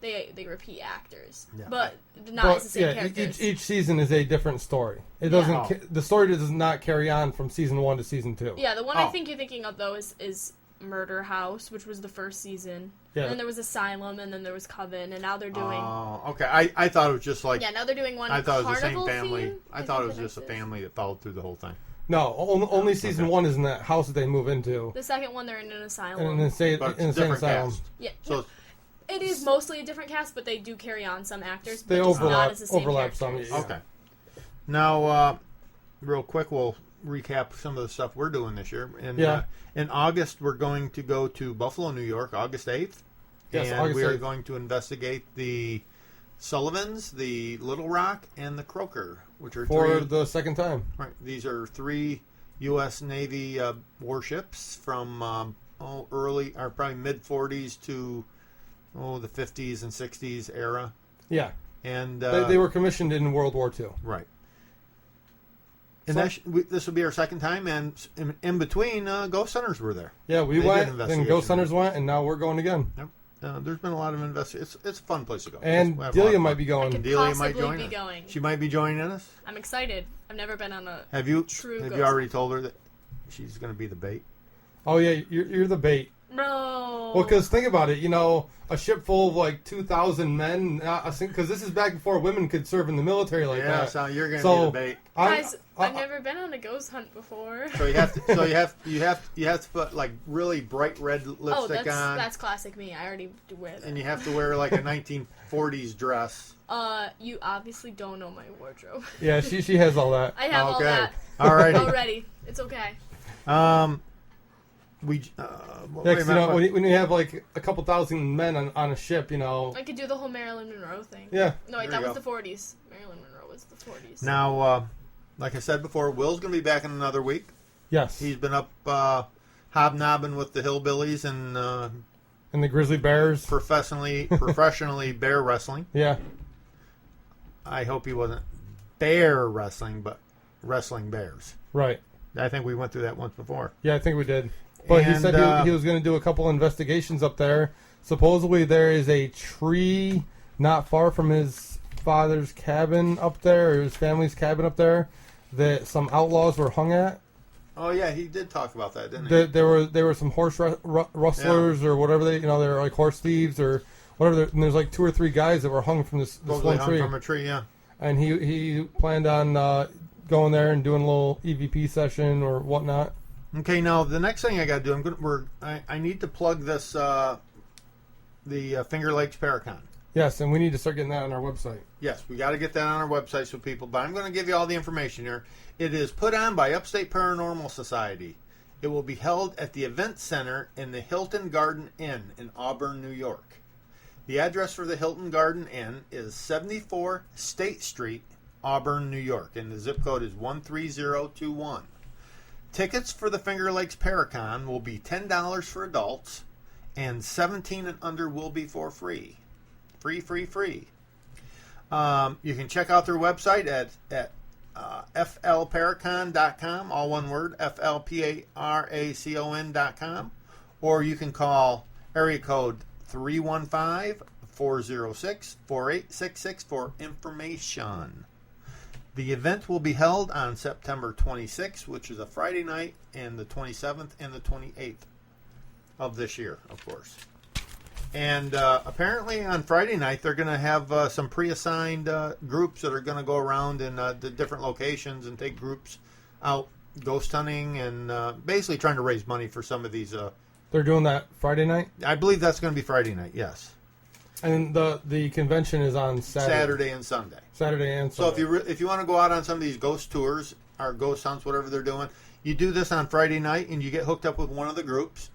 they repeat actors, but not as the same characters. Each season is a different story. It doesn't. The story does not carry on from season 1 to season 2. Yeah, the one I think you're thinking of though is Murder House, which was the first season. Yeah. And then there was Asylum, and then there was Coven, and now they're doing... Oh, okay. I thought it was just like... Yeah, now they're doing one I thought it was the same Carnival family. theme? I thought it was just a family that followed through the whole thing. No, only season 1 is in that house that they move into. The second one, they're in an asylum. And in the insane asylum. Cast. Yeah. So it is mostly a different cast, but they do carry on some actors. They but overlap, not as the same overlap characters. some. Yeah. Okay. Now, real quick, we'll recap some of the stuff we're doing this year. In August, we're going to go to Buffalo, New York, August 8th. Yes, and August we are 8th. going to investigate the Sullivans, the Little Rock, and the Croaker, which are for the second time. Right. These are 3 U.S. Navy warships from probably mid-40s to the 50s and 60s era. Yeah. And they were commissioned in World War II. Right. And this will be our second time, and in between, Ghost Hunters were there. Yeah, we went, then Ghost Hunters went, and now we're going again. Yep. There's been a lot of investigations. It's a fun place to go. And Delia might be going. Delia might join us. going. She might be joining us. I'm excited. I've never been on a Have you true Have ghost you already told her that she's going to be the bait? Oh, yeah, you're the bait. No. Well, because think about it, a ship full of like 2,000 men, because this is back before women could serve in the military like that. Yeah, so you're going to be the bait. Guys, I've never been on a ghost hunt before. So you have to put like really bright red lipstick on. That's classic me. I already wear that. And you have to wear like a 1940s dress. You obviously don't know my wardrobe. Yeah, she has all that. I have all that. Alrighty. Already. It's okay. When you have like a couple thousand men on a ship, I could do the whole Marilyn Monroe thing. Yeah. No, wait, that was the 40s. Marilyn Monroe was the 40s. Now, like I said before, Will's going to be back in another week. Yes. He's been up hobnobbing with the hillbillies and the grizzly bears. Professionally bear wrestling. Yeah. I hope he wasn't bear wrestling, but wrestling bears. Right. I think we went through that once before. Yeah, I think we did. But he said he was going to do a couple investigations up there. Supposedly there is a tree not far from his father's cabin up there, or his family's cabin up there, that some outlaws were hung at. Oh yeah, he did talk about that, didn't he? There were some horse rustlers or whatever they were like horse thieves or whatever. And there's like 2 or 3 guys that were hung from this one tree. From a tree, yeah. And he planned on going there and doing a little EVP session or whatnot. Okay, now the next thing I got to do, I need to plug this the Finger Lakes Paracon. Yes, and we need to start getting that on our website. Yes, we got to get that on our website so people. But I'm going to give you all the information here. It is put on by Upstate Paranormal Society. It will be held at the Event Center in the Hilton Garden Inn in Auburn, New York. The address for the Hilton Garden Inn is 74 State Street, Auburn, New York, and the zip code is 13021. Tickets for the Finger Lakes Paracon will be $10 for adults, and 17 and under will be for free. Free. You can check out their website at flparacon.com, all one word, flparacon.com, or you can call area code 315-406-4866 for information. The event will be held on September 26th, which is a Friday night, and the 27th and the 28th of this year, of course. And apparently on Friday night, they're going to have some pre-assigned groups that are going to go around in the different locations and take groups out ghost hunting and basically trying to raise money for some of these. They're doing that Friday night? I believe that's going to be Friday night, yes. And the convention is on Saturday and Sunday. Saturday and Sunday. So if you want to go out on some of these ghost tours or ghost hunts, whatever they're doing, you do this on Friday night and you get hooked up with one of the groups.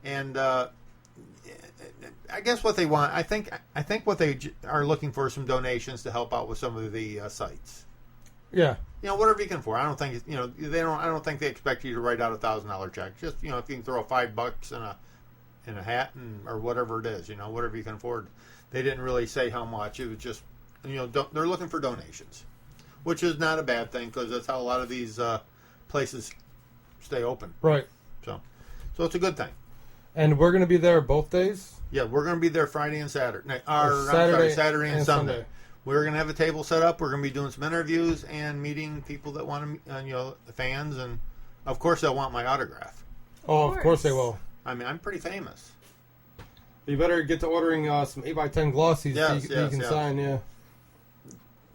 And I guess what they want, I think what they are looking for is some donations to help out with some of the sites. Yeah. Whatever you can afford. I don't think I don't think they expect you to write out $1,000 check. Just if you can throw $5 in a hat or whatever it is, whatever you can afford. They didn't really say how much. It was just they're looking for donations, which is not a bad thing because that's how a lot of these places stay open. Right. So it's a good thing. And we're going to be there both days? Yeah, we're going to be there Friday and Saturday. Saturday and Sunday. We're going to have a table set up. We're going to be doing some interviews and meeting people that want to, fans, and of course they'll want my autograph. Oh, of course they will. I mean, I'm pretty famous. You better get to ordering some 8x10 glossies that you can sign, yeah.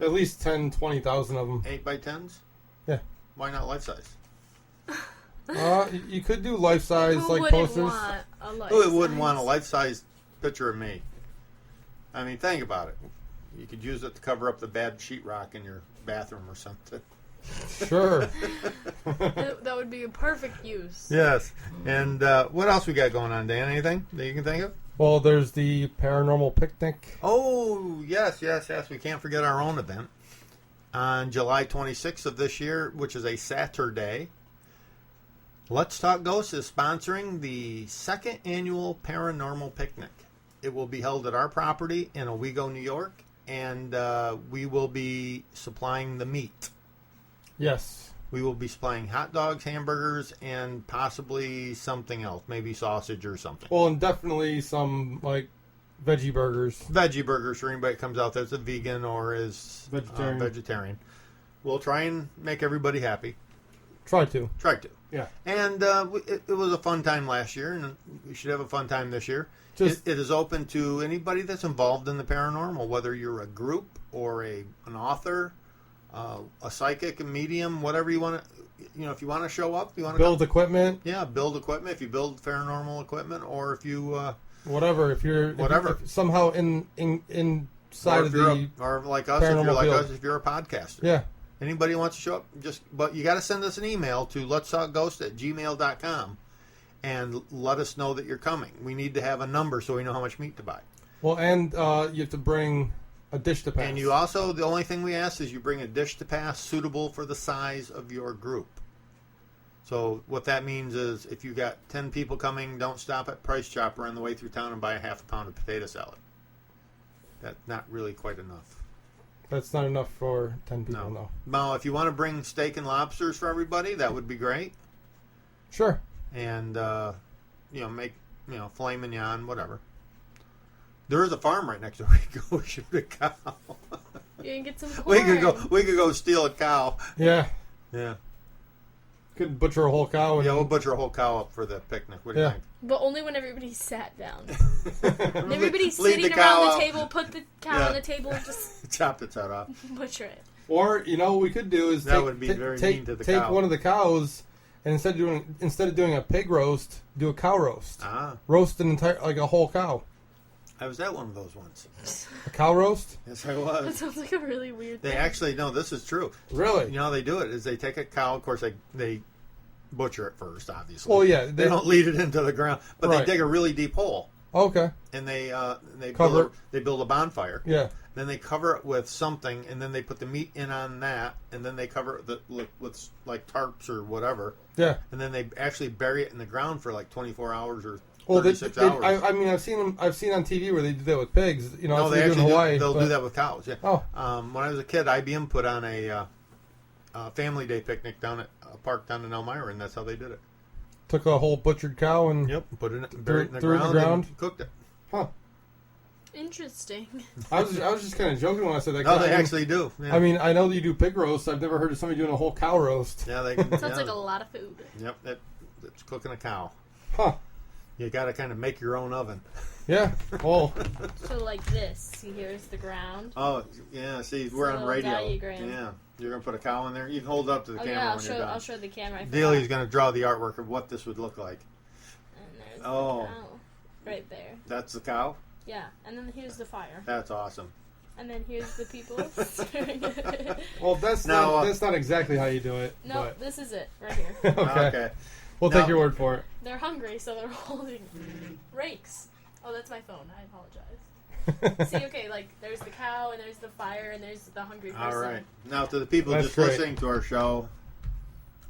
At least 10, 20,000 of them. 8x10s? Yeah. Why not life size? You could do life size posters. Who wouldn't want a life size picture of me? I mean, think about it. You could use it to cover up the bad sheetrock in your bathroom or something. Sure. That would be a perfect use. Yes. And what else we got going on, Dan? Anything that you can think of? Well, there's the Paranormal Picnic. Oh, yes. We can't forget our own event. On July 26th of this year, which is a Saturday, Let's Talk Ghosts is sponsoring the second annual Paranormal Picnic. It will be held at our property in Owego, New York, and we will be supplying the meat. Yes. We will be supplying hot dogs, hamburgers, and possibly something else, maybe sausage or something. Well, and definitely some, veggie burgers. Veggie burgers for anybody that comes out that's a vegan or is vegetarian. We'll try and make everybody happy. Try to. Yeah. And it was a fun time last year, and we should have a fun time this year. It is open to anybody that's involved in the paranormal, whether you're a group or an author, a psychic, a medium, whatever you want to. If you want to show up, you want to build equipment. Yeah, build equipment. If you build paranormal equipment, or if you whatever. If you're somehow inside of the or like us, if you're a podcaster. Yeah. Anybody wants to show up, but you got to send us an email to letstalkghost@gmail.com and let us know that you're coming. We need to have a number so we know how much meat to buy. Well, and you have to bring a dish to pass. And you also, the only thing we ask is you bring a dish to pass suitable for the size of your group. So what that means is if you got 10 people coming, don't stop at Price Chopper on the way through town and buy a half a pound of potato salad. That's not really quite enough. That's not enough for 10 people, no. Now, if you want to bring steak and lobsters for everybody, that would be great. Sure. And, make, filet mignon, whatever. There is a farm right next door. We could go shoot a cow. You can get some corn. We could go steal a cow. Yeah. Yeah. Could butcher a whole cow. We'll butcher a whole cow up for the picnic. What do you think? But only when everybody sat down. And everybody's sitting around the table, put the cow on the table, just chop its head off. Butcher it. Or, what we could do is would be very mean to the cow. Take one of the cows and instead of doing a pig roast, do a cow roast. Ah. Roast an entire a whole cow. I was at one of those ones. A cow roast? Yes, I was. That sounds like a really weird thing. They actually, no, this is true. Really? How they do it is they take a cow, of course, they butcher it first, obviously. Oh, yeah. They don't lead it into the ground, but they dig a really deep hole. Okay. And they cover build a bonfire. Yeah. Then they cover it with something, and then they put the meat in on that, and then they cover it with like tarps or whatever. Yeah. And then they actually bury it in the ground for like 24 hours or 36 hours. I've seen on TV where they do that with pigs. No, they actually do Hawaii. They'll do that with cows. Yeah. Oh. When I was a kid, IBM put on a family day picnic down at a park down in Elmira, and that's how they did it. Took a whole butchered cow and put it buried in the ground and cooked it. Huh. Interesting. I was just kind of joking when I said that. No, they actually do. Yeah. I mean, I know that you do pig roast. I've never heard of somebody doing a whole cow roast. Yeah, they sounds like a lot of food. Yep, it's cooking a cow. Huh. You got to kind of make your own oven. Yeah. Oh. So like this. See, here's the ground. Oh, yeah. See, we're on radio. Diagram. Yeah. You're going to put a cow in there? You can hold it up to the camera when you're done. I'll show the camera. Delia's going to draw the artwork of what this would look like. And there's the cow. Right there. That's the cow? Yeah. And then here's the fire. That's awesome. And then here's the people. Well, that's not exactly how you do it. No, but. This is it. Right here. Okay. We'll take your word for it. They're hungry, so they're holding rakes. Oh, that's my phone. I apologize. See, okay, like, there's the cow, and there's the fire, and there's the hungry person. All right. Now, to the people just listening to our show,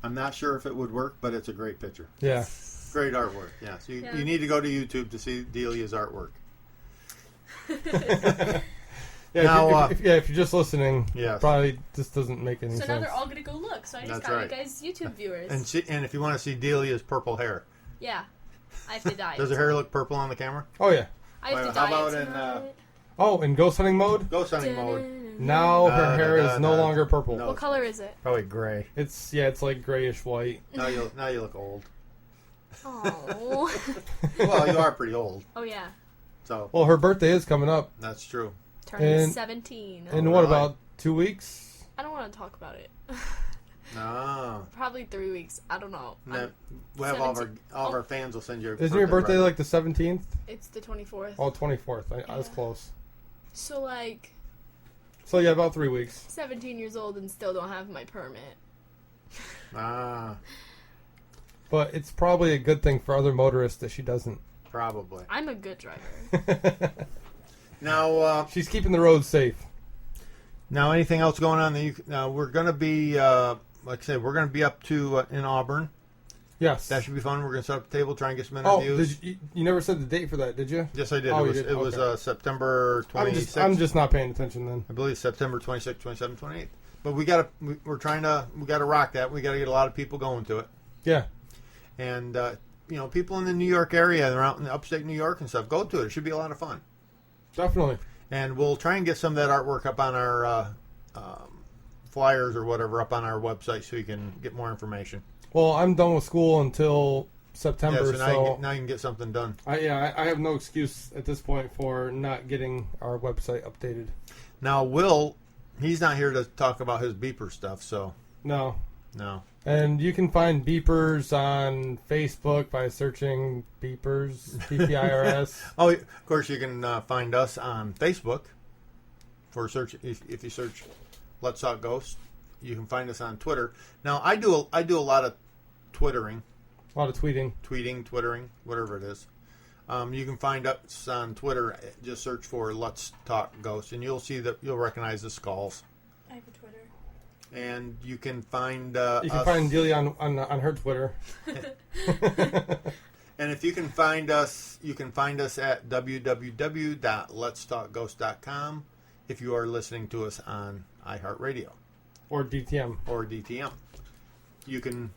I'm not sure if it would work, but it's a great picture. Yeah. Great artwork, yeah. So you need to go to YouTube to see Delia's artwork. Yeah, now, if you're just listening, yes. Probably this doesn't make any sense. So now they're all going to go look, so I just got you guys YouTube viewers. And if you want to see Delia's purple hair. Yeah. I have to dye it. Does her hair look purple on the camera? Oh, yeah. I have to dye how it about in ghost hunting mode? Ghost hunting mode. Now her hair is no longer purple. No. What color is it? Probably gray. It's like grayish white. Now you look old. Oh. Well, you are pretty old. Oh, yeah. So. Well, her birthday is coming up. That's true. Turning 17. What, about 2 weeks? I don't want to talk about it. No. Probably 3 weeks. I don't know. We'll have all of our fans will send you. Isn't your birthday like the 17th? It's the 24th. Oh, 24th. I was close. So yeah, about 3 weeks. 17 years old and still don't have my permit. But it's probably a good thing for other motorists that she doesn't. Probably. I'm a good driver. Now she's keeping the roads safe. Now, anything else going on? We're going to be, like I said, we're going to be up to in Auburn. Yes, that should be fun. We're going to set up a table, try and get some interviews. You never said the date for that, did you? Yes, I did. Oh, it was September 26th. I'm just not paying attention then. I believe September 26th, 27th, 28th. But we got to rock that. We got to get a lot of people going to it. Yeah. And people in the New York area, they're out in upstate New York and stuff. Go to it. It should be a lot of fun. Definitely. And we'll try and get some of that artwork up on our flyers or whatever up on our website so you can get more information. Well, I'm done with school until September, yeah, so now you can get something done. I have no excuse at this point for not getting our website updated. Now, Will, he's not here to talk about his beeper stuff, so... No. And you can find beepers on Facebook by searching beepers, BPIRS. Oh, of course, you can find us on Facebook for search. If you search "Let's Talk Ghosts," you can find us on Twitter. Now, I do a lot of twittering, twittering, whatever it is. You can find us on Twitter. Just search for "Let's Talk Ghosts," and you'll see that you'll recognize the skulls. I have a Twitter. And you can find find Delia on her Twitter. And if you can find us at www.letstalkghost.com if you are listening to us on iHeartRadio or DTM. You can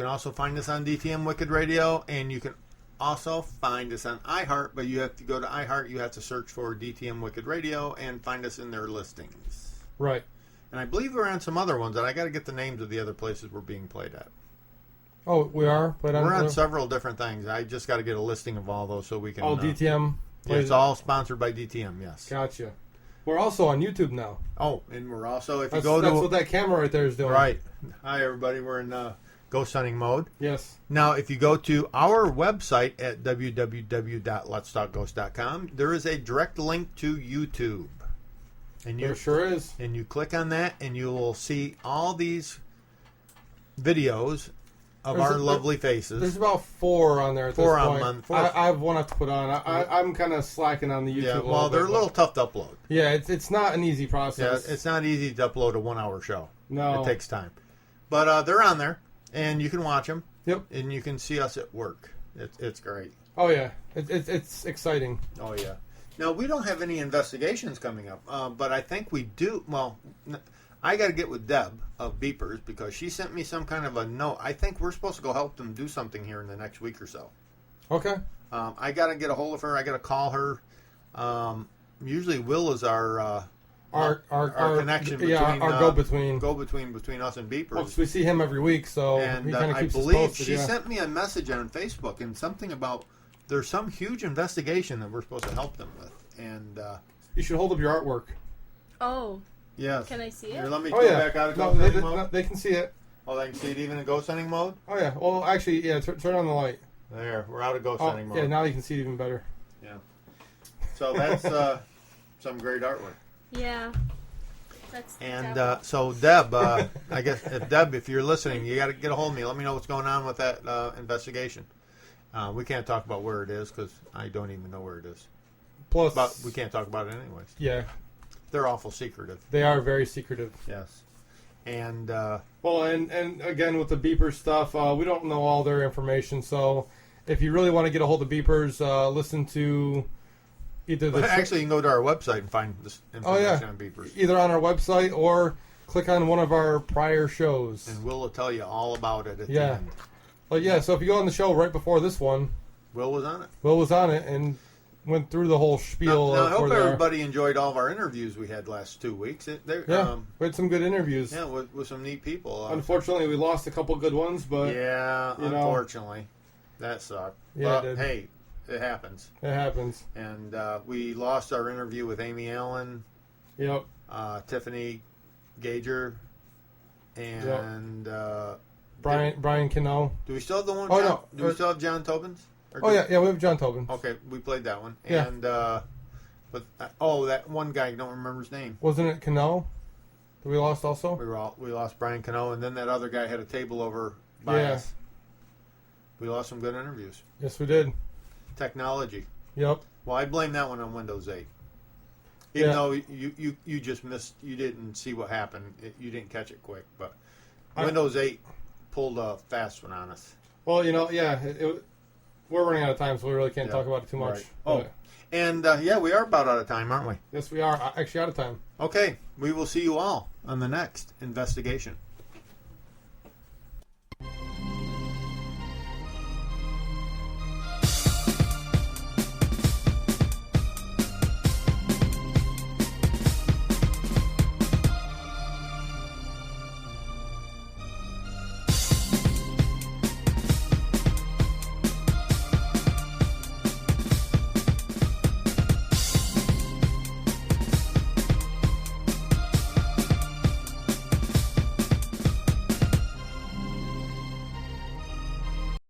also find us on DTM Wicked Radio, and you can also find us on iHeart, but you have to go to iHeart. You have to search for DTM Wicked Radio and find us in their listings. Right. And I believe we're on some other ones, and I got to get the names of the other places we're being played at. Oh, we are? We're on several different things. I just got to get a listing of all those so we can... DTM? Yeah, it's all sponsored by DTM, yes. Gotcha. We're also on YouTube now. Oh, and we're also... That's what that camera right there is doing. Right. Hi, everybody. We're in ghost hunting mode. Yes. Now, if you go to our website at www.letstalkghost.com, there is a direct link to YouTube. And there sure is. And you click on that, and you will see all these videos of our lovely faces. There's about 4 on there at this point. Four. I have one to put on. I'm kind of slacking on the YouTube. Yeah, well, they're a little tough to upload. Yeah, it's not an easy process. Yeah, it's not easy to upload a 1-hour show. No. It takes time. But they're on there, and you can watch them. Yep. And you can see us at work. It's great. Oh, yeah. It's exciting. Oh, yeah. Now, we don't have any investigations coming up, but I think we do. Well, I got to get with Deb of Beepers because she sent me some kind of a note. I think we're supposed to go help them do something here in the next week or so. Okay. I got to get a hold of her. I got to call her. Usually, Will is our connection. Between, our go-between. Between us and Beepers. Well, we see him every week, so he kind of keeps us posted. I believe she sent me a message on Facebook and something about there's some huge investigation that we're supposed to help them with. And you should hold up your artwork. Oh. Yes. Can I see it? Here, let me go back out of ghost hunting mode. They can see it. Oh, they can see it even in ghost hunting mode? Oh, yeah. Well, actually, yeah, turn on the light. There. We're out of ghost hunting mode. Yeah, now you can see it even better. Yeah. So that's some great artwork. Yeah. So Deb, I guess if you're listening, you got to get a hold of me. Let me know what's going on with that investigation. We can't talk about where it is because I don't even know where it is. Plus, but we can't talk about it anyways. Yeah, they're awful secretive. They are very secretive. Yes, and and again with the beeper stuff, we don't know all their information. So if you really want to get a hold of beepers, listen to either the. Actually, you can go to our website and find this information on beepers. Either on our website or click on one of our prior shows, and Will tell you all about it at the end. Well, yeah. So if you go on the show right before this one, Will was on it, and went through the whole spiel. Now I hope everybody enjoyed all of our interviews we had last 2 weeks. We had some good interviews. Yeah, with some neat people. Unfortunately, we lost a couple good ones, but unfortunately, that sucked. Yeah, but, hey, it happens. It happens. And we lost our interview with Amy Allen. Yep. Tiffany Gager, and Brian Cano. Do we still have the one? No. Do we still have John Tobins? We have John Tobin. Okay, we played that one. Yeah. And that one guy, I don't remember his name. Wasn't it Cano that we lost also? We lost Brian Cano, and then that other guy had a table over by us. We lost some good interviews. Yes, we did. Technology. Yep. Well, I blame that one on Windows 8. Even though you just missed, you didn't see what happened. You didn't catch it quick, but Windows 8 pulled a fast one on us. Well, we're running out of time, so we really can't talk about it too much. Right. And we are about out of time, aren't we? Yes, we are. Actually out of time. Okay, we will see you all on the next investigation.